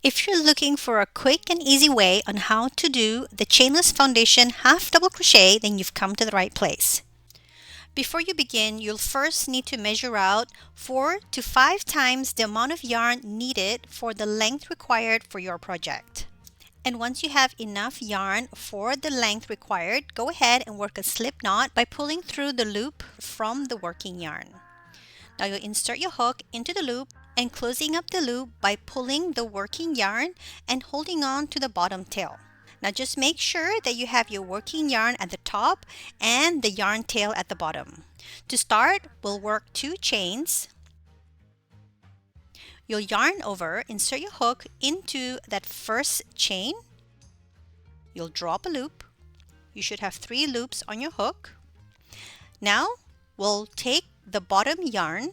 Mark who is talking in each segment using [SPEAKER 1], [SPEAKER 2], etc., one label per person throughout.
[SPEAKER 1] If you're looking for a quick and easy way on how to do the Chainless Foundation half double crochet, then you've come to the right place. Before you begin, you'll first need to measure out 4 to 5 times the amount of yarn needed for the length required for your project. And once you have enough yarn for the length required, go ahead and work a slip knot by pulling through the loop from the working yarn. Now you'll insert your hook into the loop and closing up the loop by pulling the working yarn and holding on to the bottom tail. Now just make sure that you have your working yarn at the top and the yarn tail at the bottom. To start, we'll work 2 chains. You'll yarn over, insert your hook into that first chain. You'll drop a loop. You should have 3 loops on your hook. Now we'll take the bottom yarn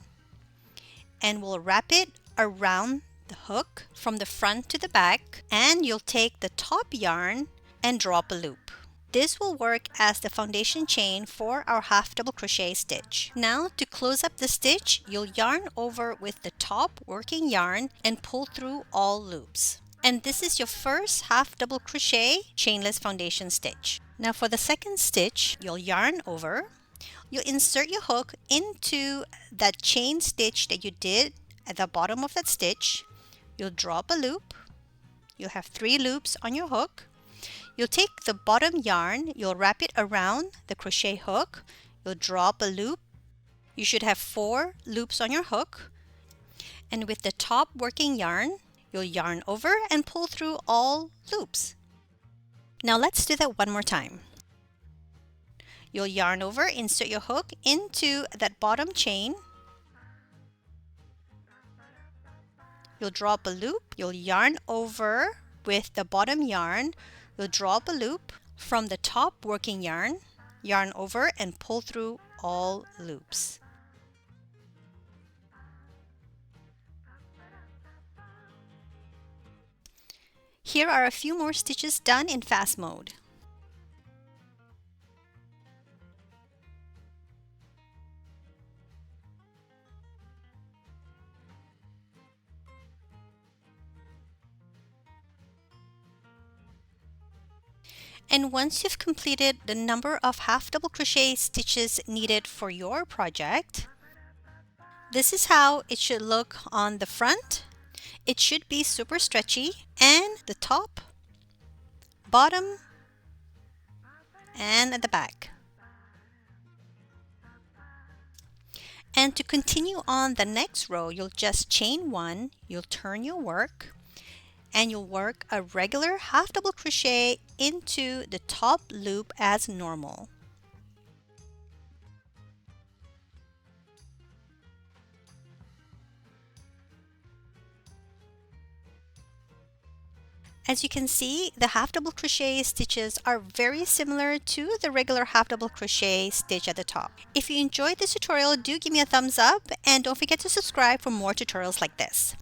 [SPEAKER 1] and we'll wrap it around the hook from the front to the back, and you'll take the top yarn and drop a loop. This will work as the foundation chain for our half double crochet stitch. Now to close up the stitch, you'll yarn over with the top working yarn and pull through all loops. And this is your first half double crochet chainless foundation stitch. Now for the second stitch, you'll yarn over. You'll insert your hook into that chain stitch that you did at the bottom of that stitch. You'll drop a loop. You'll have 3 loops on your hook. You'll take the bottom yarn, you'll wrap it around the crochet hook. You'll drop a loop. You should have 4 loops on your hook. And with the top working yarn, you'll yarn over and pull through all loops. Now let's do that one more time. You'll yarn over, insert your hook into that bottom chain. You'll drop a loop. You'll yarn over with the bottom yarn. You'll drop a loop from the top working yarn, yarn over and pull through all loops. Here are a few more stitches done in fast mode. And once you've completed the number of half double crochet stitches needed for your project, this is how it should look on the front. It should be super stretchy, and the top, bottom, and at the back. And to continue on the next row, you'll just chain 1, you'll turn your work, and you'll work a regular half double crochet into the top loop as normal. As you can see, the half double crochet stitches are very similar to the regular half double crochet stitch at the top. If you enjoyed this tutorial, do give me a thumbs up and don't forget to subscribe for more tutorials like this.